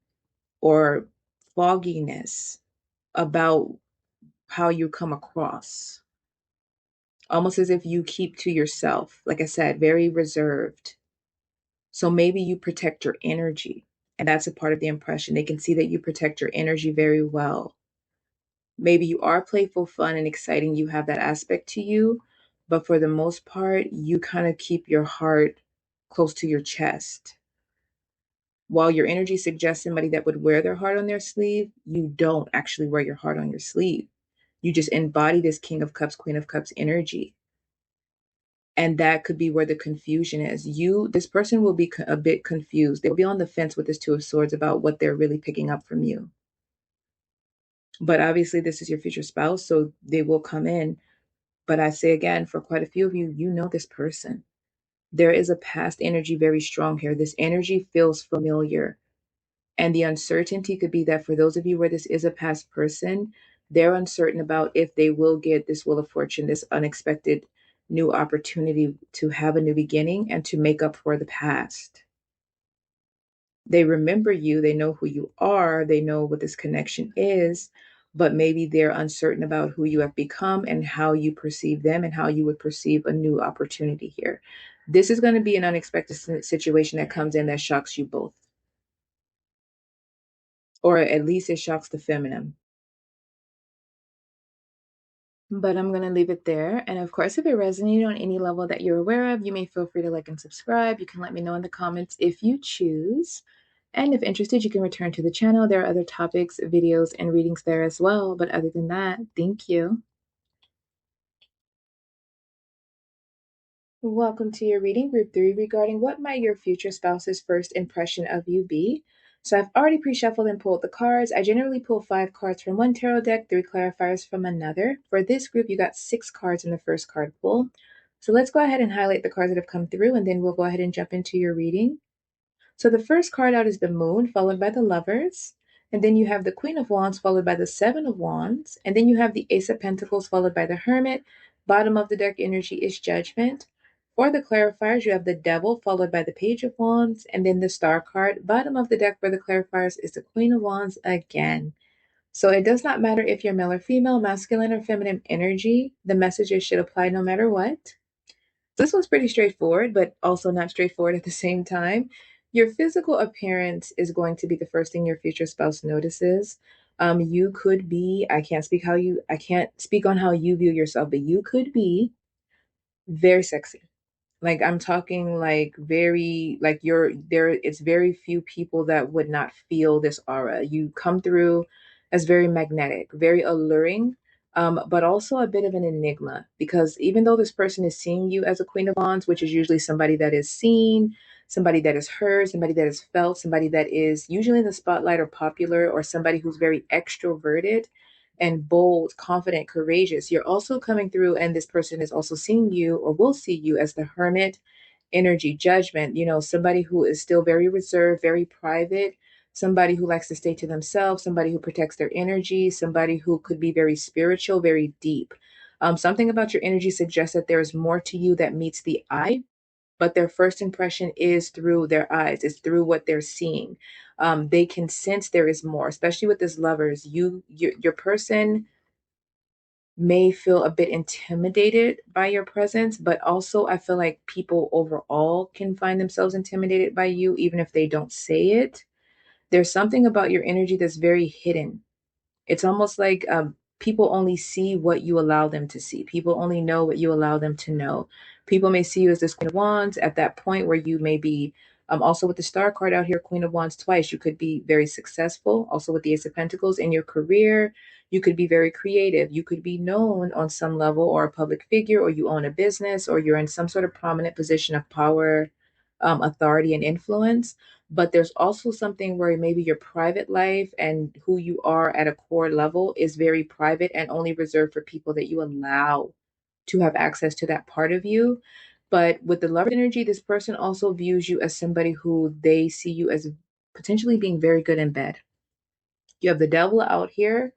or fogginess about how you come across, almost as if you keep to yourself. Like I said, very reserved. So maybe you protect your energy, and that's a part of the impression. They can see that you protect your energy very well. Maybe you are playful, fun, and exciting. You have that aspect to you, but for the most part, you kind of keep your heart close to your chest. While your energy suggests somebody that would wear their heart on their sleeve, you don't actually wear your heart on your sleeve. You just embody this King of Cups, Queen of Cups energy. And that could be where the confusion is. This person will be a bit confused. They'll be on the fence with this Two of Swords about what they're really picking up from you. But obviously, this is your future spouse, so they will come in. But I say again, for quite a few of you, you know this person. There is a past energy very strong here. This energy feels familiar. And the uncertainty could be that for those of you where this is a past person, they're uncertain about if they will get this Wheel of Fortune, this unexpected new opportunity to have a new beginning and to make up for the past. They remember you, they know who you are, they know what this connection is, but maybe they're uncertain about who you have become and how you perceive them and how you would perceive a new opportunity here. This is going to be an unexpected situation that comes in that shocks you both. Or at least it shocks the feminine. But I'm going to leave it there. And of course, if it resonated on any level that you're aware of, you may feel free to like and subscribe. You can let me know in the comments if you choose. And if interested, you can return to the channel. There are other topics, videos, and readings there as well. But other than that, thank you. Welcome to your reading group 3 regarding what might your future spouse's first impression of you be. So I've already pre-shuffled and pulled the cards. I generally pull 5 cards from one tarot deck, 3 clarifiers from another. For this group, you got 6 cards in the first card pull. So let's go ahead and highlight the cards that have come through, and then we'll go ahead and jump into your reading. So the first card out is the Moon, followed by the Lovers. And then you have the Queen of Wands, followed by the Seven of Wands. And then you have the Ace of Pentacles, followed by the Hermit. Bottom of the deck energy is Judgment. For the clarifiers, you have the Devil, followed by the Page of Wands. And then the Star card. Bottom of the deck for the clarifiers is the Queen of Wands again. So it does not matter if you're male or female, masculine or feminine energy. The messages should apply no matter what. This one's pretty straightforward, but also not straightforward at the same time. Your physical appearance is going to be the first thing your future spouse notices. You could be, I can't speak on how you view yourself, but you could be very sexy. Like I'm talking like very like you're there. It's very few people that would not feel this aura. You come through as very magnetic, very alluring, but also a bit of an enigma because even though this person is seeing you as a Queen of Wands, which is usually somebody that is seen, somebody that is heard, somebody that is felt, somebody that is usually in the spotlight or popular, or somebody who's very extroverted and bold, confident, courageous. You're also coming through, and this person is also seeing you or will see you as the Hermit energy, Judgment, somebody who is still very reserved, very private, somebody who likes to stay to themselves, somebody who protects their energy, somebody who could be very spiritual, very deep. Something about your energy suggests that there is more to you that meets the eye, but their first impression is through their eyes, it's through what they're seeing. They can sense there is more, especially with this lovers. Your person may feel a bit intimidated by your presence, but also I feel like people overall can find themselves intimidated by you, even if they don't say it. There's something about your energy that's very hidden. It's almost like people only see what you allow them to see. People only know what you allow them to know. People may see you as this Queen of Wands at that point where you may be, also with the Star card out here, Queen of Wands twice. You could be very successful. Also with the Ace of Pentacles in your career, you could be very creative. You could be known on some level or a public figure, or you own a business, or you're in some sort of prominent position of power, authority, and influence. But there's also something where maybe your private life and who you are at a core level is very private and only reserved for people that you allow to have access to that part of you. But with the lover energy, this person also views you as somebody who they see you as potentially being very good in bed. You have the devil out here.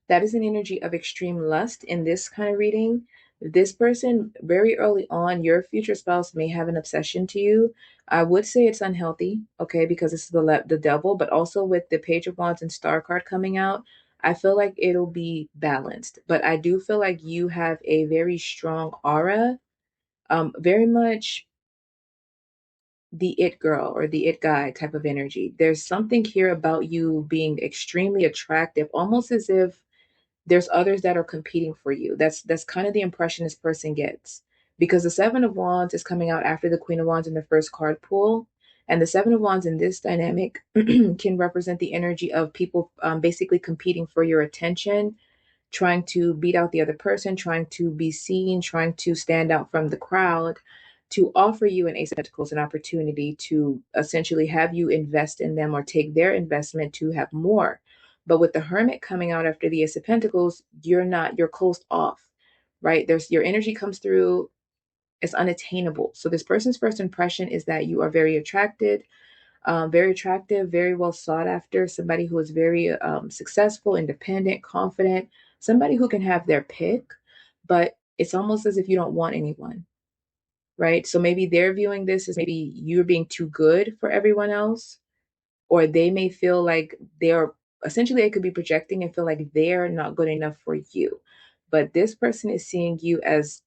That is an energy of extreme lust in this kind of reading. This person, very early on, your future spouse may have an obsession to you. I would say it's unhealthy, okay, because it's the devil, but also with the Page of Wands and Star card coming out, I feel like it'll be balanced. But I do feel like you have a very strong aura, very much the it girl or the it guy type of energy. There's something here about you being extremely attractive, almost as if there's others that are competing for you. That's kind of the impression this person gets. Because the Seven of Wands is coming out after the Queen of Wands in the first card pool. And the Seven of Wands in this dynamic can represent the energy of people basically competing for your attention, trying to beat out the other person, trying to be seen, trying to stand out from the crowd, to offer you an Ace of Pentacles an opportunity to essentially have you invest in them or take their investment to have more. But with the Hermit coming out after the Ace of Pentacles, you're closed off, right? There's your energy comes through, it's unattainable. So this person's first impression is that you are very attractive, very well sought after, somebody who is very successful, independent, confident, somebody who can have their pick, but it's almost as if you don't want anyone, right? So maybe they're viewing this as maybe you're being too good for everyone else, or they may feel like they're essentially, they could be projecting and feel like they're not good enough for you. But this person is seeing you as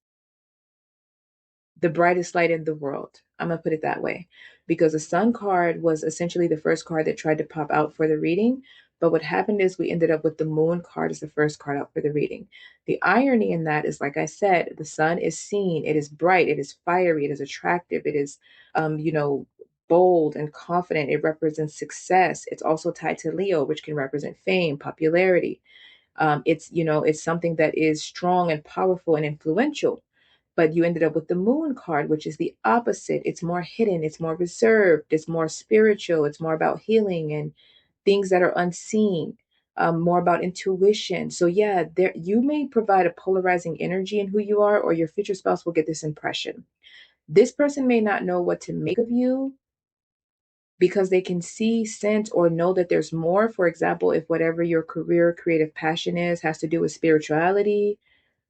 the brightest light in the world. I'm going to put it that way because the Sun card was essentially the first card that tried to pop out for the reading. But what happened is we ended up with the Moon card as the first card out for the reading. The irony in that is, like I said, the Sun is seen, it is bright, it is fiery, it is attractive, it is, you know, bold and confident. It represents success. It's also tied to Leo, which can represent fame, popularity. It's something that is strong and powerful and influential. But you ended up with the moon card, which is the opposite. It's more hidden, it's more reserved, it's more spiritual, it's more about healing and things that are unseen, more about intuition. So yeah, there you may provide a polarizing energy in who you are, or your future spouse will get this impression. This person may not know what to make of you because they can see, sense, or know that there's more. For example, if whatever your career, creative passion is has to do with spirituality,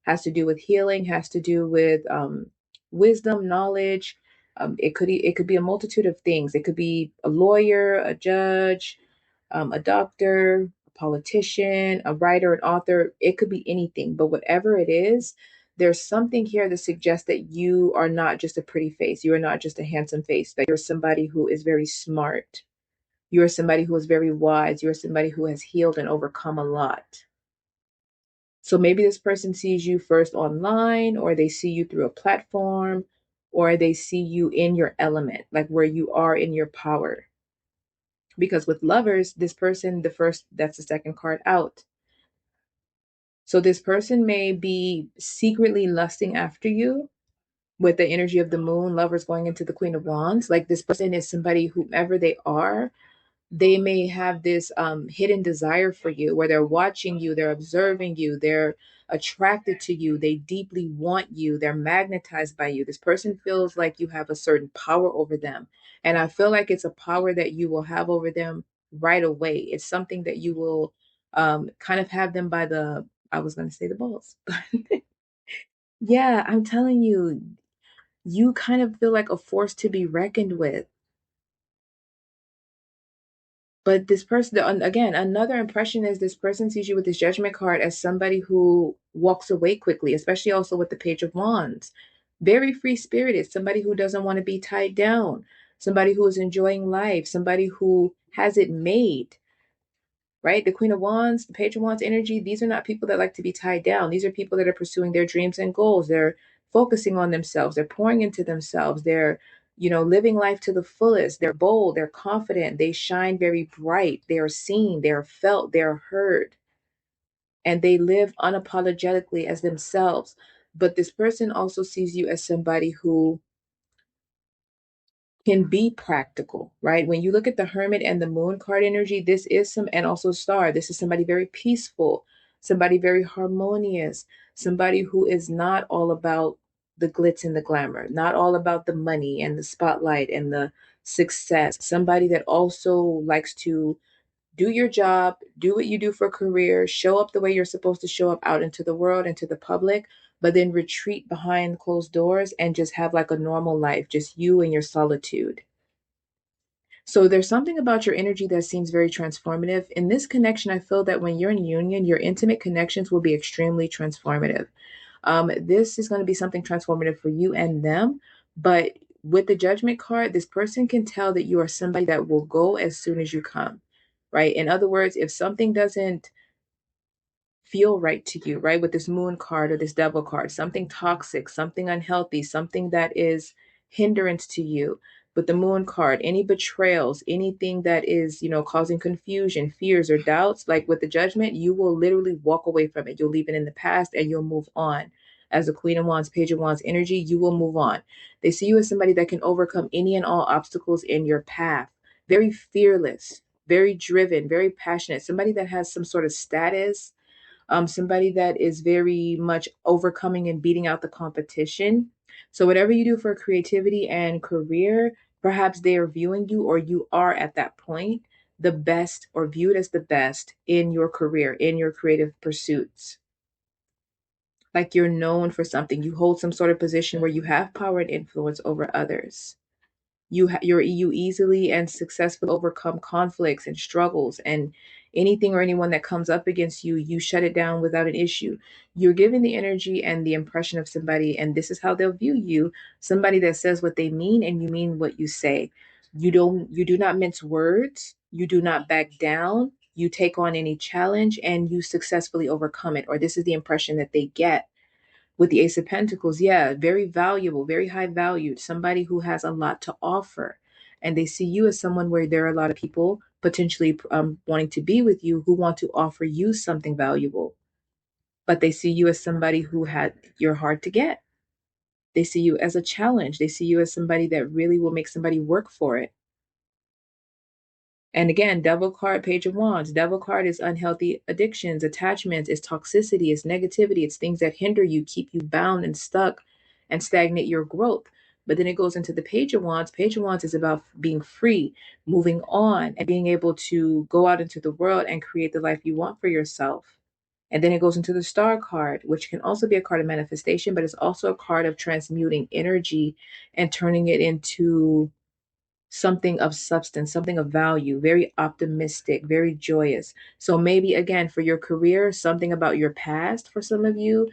has to do with healing, has to do with wisdom, knowledge. It could be a multitude of things. It could be a lawyer, a judge, a doctor, a politician, a writer, an author. It could be anything, but whatever it is, there's something here that suggests that you are not just a pretty face. You are not just a handsome face. That you're somebody who is very smart. You're somebody who is very wise. You're somebody who has healed and overcome a lot. So maybe this person sees you first online, or they see you through a platform, or they see you in your element, like where you are in your power. Because with lovers, this person, that's the second card out. So this person may be secretly lusting after you with the energy of the moon, lovers going into the Queen of Wands. Like this person is somebody, whomever they are, they may have this hidden desire for you where they're watching you, they're observing you, they're attracted to you, they deeply want you, they're magnetized by you. This person feels like you have a certain power over them. And I feel like it's a power that you will have over them right away. It's something that you will kind of have them by the, I was going to say the balls. Yeah, I'm telling you, you kind of feel like a force to be reckoned with. But this person, again, another impression is this person sees you with this judgment card as somebody who walks away quickly, especially also with the Page of Wands. Very free spirited, somebody who doesn't want to be tied down, somebody who is enjoying life, somebody who has it made, right? The Queen of Wands, the Page of Wands energy, these are not people that like to be tied down. These are people that are pursuing their dreams and goals. They're focusing on themselves. They're pouring into themselves. They're, living life to the fullest. They're bold. They're confident. They shine very bright. They are seen. They are felt. They are heard. And they live unapologetically as themselves. But this person also sees you as somebody who can be practical, right? When you look at the Hermit and the Moon card energy, this is and also Star, this is somebody very peaceful, somebody very harmonious, somebody who is not all about the glitz and the glamour, not all about the money and the spotlight and the success, somebody that also likes to do your job, do what you do for a career, show up the way you're supposed to show up out into the world, into the public, but then retreat behind closed doors and just have like a normal life, just you and your solitude. So there's something about your energy that seems very transformative. In this connection, I feel that when you're in union, your intimate connections will be extremely transformative. This is going to be something transformative for you and them. But with the judgment card, this person can tell that you are somebody that will go as soon as you come, right? In other words, if something doesn't feel right to you, right? With this moon card or this devil card, something toxic, something unhealthy, something that is hindrance to you. With the moon card, any betrayals, anything that is, causing confusion, fears, or doubts, like with the judgment, you will literally walk away from it. You'll leave it in the past and you'll move on. As the Queen of Wands, Page of Wands energy, you will move on. They see you as somebody that can overcome any and all obstacles in your path. Very fearless, very driven, very passionate, somebody that has some sort of status, somebody that is very much overcoming and beating out the competition. So, whatever you do for creativity and career, perhaps they are viewing you, or you are at that point the best, or viewed as the best in your career, in your creative pursuits. Like you're known for something, you hold some sort of position where you have power and influence over others. You easily and successfully overcome conflicts and struggles, and anything or anyone that comes up against you, you shut it down without an issue. You're giving the energy and the impression of somebody, and this is how they'll view you, somebody that says what they mean and you mean what you say. You do not mince words, you do not back down, you take on any challenge and you successfully overcome it, or this is the impression that they get. With the Ace of Pentacles, yeah, very valuable, very high valued, somebody who has a lot to offer. and they see you as someone where there are a lot of people potentially wanting to be with you who want to offer you something valuable, but they see you as somebody who had you're hard to get. They see you as a challenge. They see you as somebody that really will make somebody work for it. And again, devil card, page of wands. Devil card is unhealthy addictions, attachments, it's toxicity, it's negativity, it's things that hinder you, keep you bound and stuck and stagnate your growth. But then it goes into the page of wands. Page of wands is about being free, moving on, and being able to go out into the world and create the life you want for yourself. And then it goes into the star card, which can also be a card of manifestation, but it's also a card of transmuting energy and turning it into something of substance, something of value, very optimistic, very joyous. So maybe again for your career, something about your past for some of you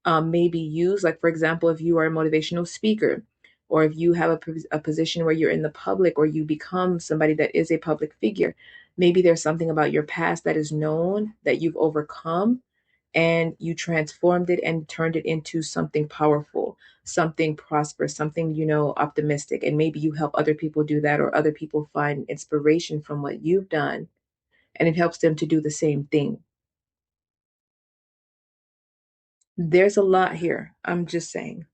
may be used. Like for example, if you are a motivational speaker, or if you have a position where you're in the public, or you become somebody that is a public figure, maybe there's something about your past that is known that you've overcome and you transformed it and turned it into something powerful, something prosperous, something, optimistic. And maybe you help other people do that, or other people find inspiration from what you've done, and it helps them to do the same thing. There's a lot here. I'm just saying.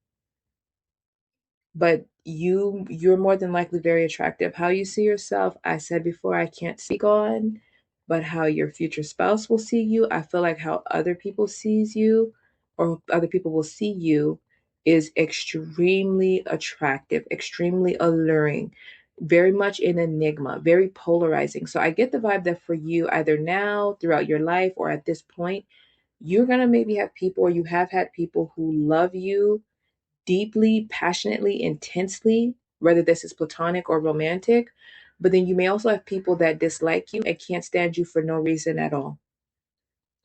But you're more than likely very attractive. How you see yourself, I said before, I can't speak on, but how your future spouse will see you, I feel like how other people sees you, or other people will see you, is extremely attractive, extremely alluring, very much an enigma, very polarizing. So I get the vibe that for you, either now, throughout your life, or at this point, you're going to maybe have people, or you have had people who love you deeply, passionately, intensely, whether this is platonic or romantic. But then you may also have people that dislike you and can't stand you for no reason at all.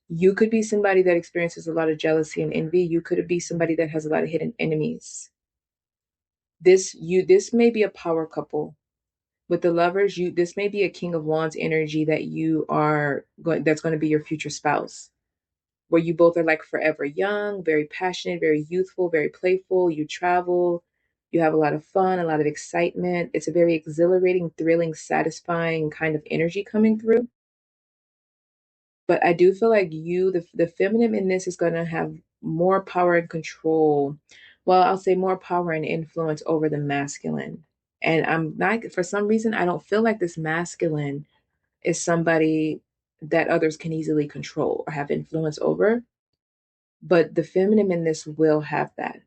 You could be somebody that experiences a lot of jealousy and envy. You could be somebody that has a lot of hidden enemies. This may be a power couple. With the lovers, this may be a King of Wands energy that you are going that's going to be your future spouse, where you both are like forever young, very passionate, very youthful, very playful. You travel, you have a lot of fun, a lot of excitement. It's a very exhilarating, thrilling, satisfying kind of energy coming through. But I do feel like the feminine in this is going to have more power and control. Well, I'll say more power and influence over the masculine. And I'm not, for some reason, I don't feel like this masculine is somebody that others can easily control or have influence over. But the feminine in this will have that.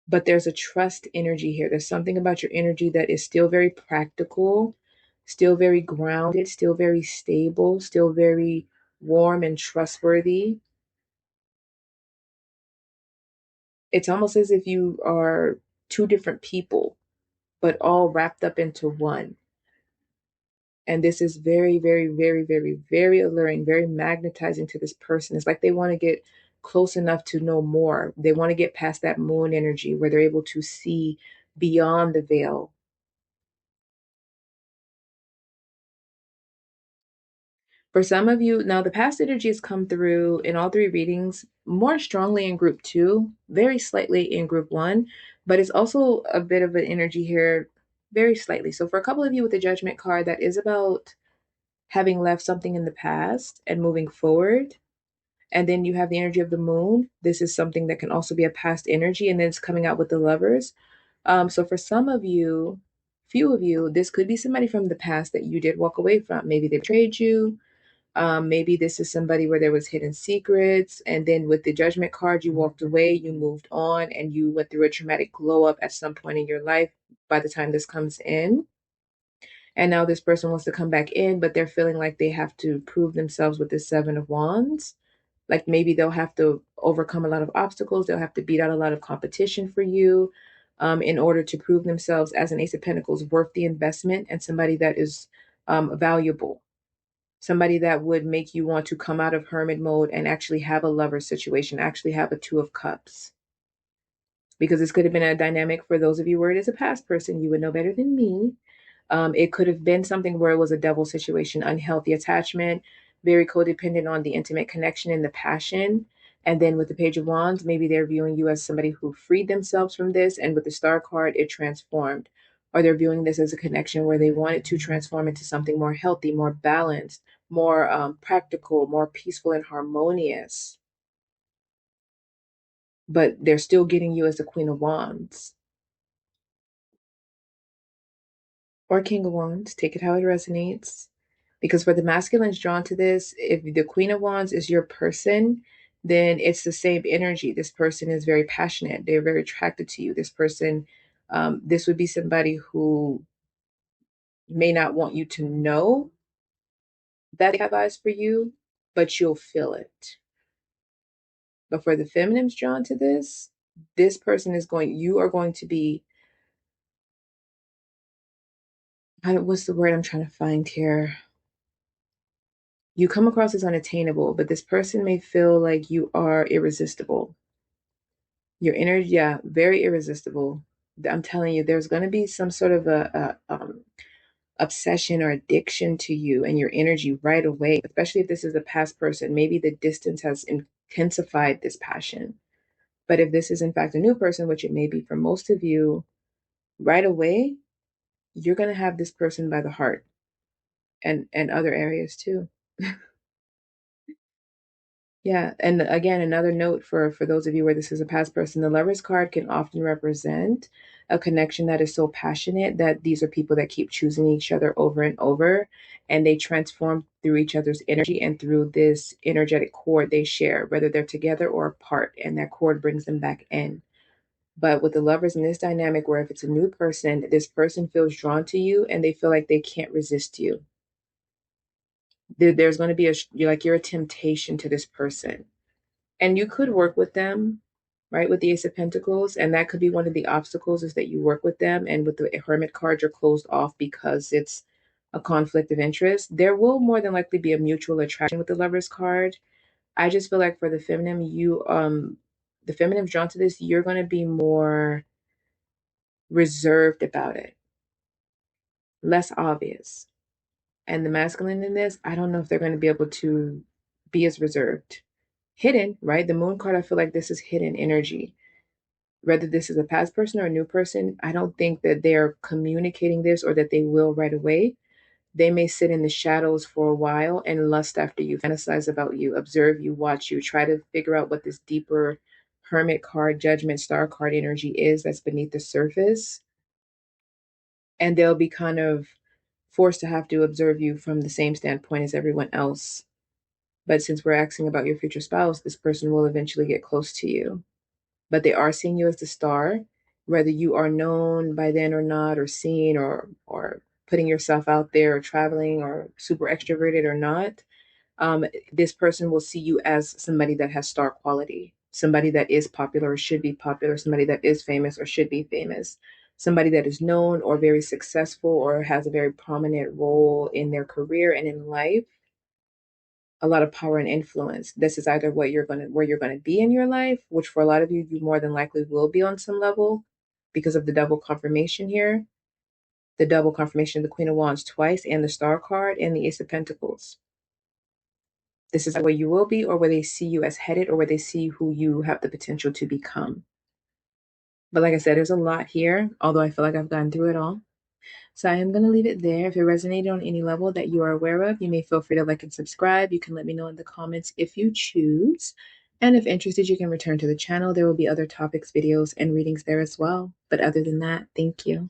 But there's a trust energy here. There's something about your energy that is still very practical, still very grounded, still very stable, still very warm and trustworthy. It's almost as if you are two different people, but all wrapped up into one. And this is very, very, very, very, very alluring, very magnetizing to this person. It's like they want to get close enough to know more. They want to get past that moon energy where they're able to see beyond the veil. For some of you, now the past energy has come through in all three readings, more strongly in group two, very slightly in group one, but it's also a bit of an energy here, very slightly. So for a couple of you with the judgment card, that is about having left something in the past and moving forward. And then you have the energy of the moon. This is something that can also be a past energy, and then it's coming out with the lovers. So for some of you, few of you, this could be somebody from the past that you did walk away from. Maybe they betrayed you. Maybe this is somebody where there was hidden secrets, and then with the judgment card, you walked away, you moved on, and you went through a traumatic glow up at some point in your life by the time this comes in. And now this person wants to come back in, but they're feeling like they have to prove themselves with the Seven of Wands. Like maybe they'll have to overcome a lot of obstacles. They'll have to beat out a lot of competition for you in order to prove themselves as an Ace of Pentacles worth the investment, and somebody that is valuable. Somebody that would make you want to come out of hermit mode and actually have a lover situation, actually have a Two of Cups. Because this could have been a dynamic for those of you where it is a past person. You would know better than me. It could have been something where it was a devil situation, unhealthy attachment, very codependent on the intimate connection and the passion. And then with the Page of Wands, maybe they're viewing you as somebody who freed themselves from this. And with the Star card, it transformed. or they're viewing this as a connection where they want it to transform into something more healthy, more balanced, more practical, more peaceful and harmonious. But they're still getting you as the Queen of Wands or King of Wands. Take it how it resonates. Because for the masculines drawn to this, if the Queen of Wands is your person, then it's the same energy. This person is very passionate. They're very attracted to you. This person, this would be somebody who may not want you to know that they have eyes for you, but you'll feel it. But for the feminines drawn to this person is you are going to be, what's the word I'm trying to find here? You come across as unattainable, but this person may feel like you are irresistible. Your energy, yeah, very irresistible. I'm telling you, there's going to be some sort of a obsession or addiction to you and your energy right away, especially if this is a past person. Maybe the distance has intensified this passion. But if this is in fact a new person, which it may be for most of you, right away, you're going to have this person by the heart and other areas too. Yeah, and again, another note for those of you where this is a past person, the Lover's card can often represent a connection that is so passionate that these are people that keep choosing each other over and over, and they transform through each other's energy and through this energetic cord they share, whether they're together or apart, and that cord brings them back in. But with the Lovers in this dynamic, where if it's a new person, this person feels drawn to you and they feel like they can't resist you. There's going to be you're a temptation to this person. And you could work with them, right, with the Ace of Pentacles. And that could be one of the obstacles, is that you work with them. And with the Hermit card, you're closed off because it's a conflict of interest. There will more than likely be a mutual attraction with the Lover's card. I just feel like for the feminine, the feminine drawn to this, you're going to be more reserved about it, less obvious. And the masculine in this, I don't know if they're going to be able to be as reserved. Hidden, right? The moon card, I feel like this is hidden energy. Whether this is a past person or a new person, I don't think that they're communicating this or that they will right away. They may sit in the shadows for a while and lust after you, fantasize about you, observe you, watch you, try to figure out what this deeper hermit card, judgment, star card energy is that's beneath the surface. And they'll be kind of forced to have to observe you from the same standpoint as everyone else. But since we're asking about your future spouse, this person will eventually get close to you. But they are seeing you as the star, whether you are known by then or not, or seen, or putting yourself out there, or traveling, or super extroverted or not. This person will see you as somebody that has star quality, somebody that is popular or should be popular, somebody that is famous or should be famous, somebody that is known or very successful or has a very prominent role in their career and in life, a lot of power and influence. This is either where you're gonna be in your life, which for a lot of you, you more than likely will be on some level because of the double confirmation here. The double confirmation of the Queen of Wands twice and the Star card and the Ace of Pentacles. This is where you will be, or where they see you as headed, or where they see who you have the potential to become. But like I said, there's a lot here, although I feel like I've gone through it all. So I am going to leave it there. If it resonated on any level that you are aware of, you may feel free to like and subscribe. You can let me know in the comments if you choose. And if interested, you can return to the channel. There will be other topics, videos, and readings there as well. But other than that, thank you.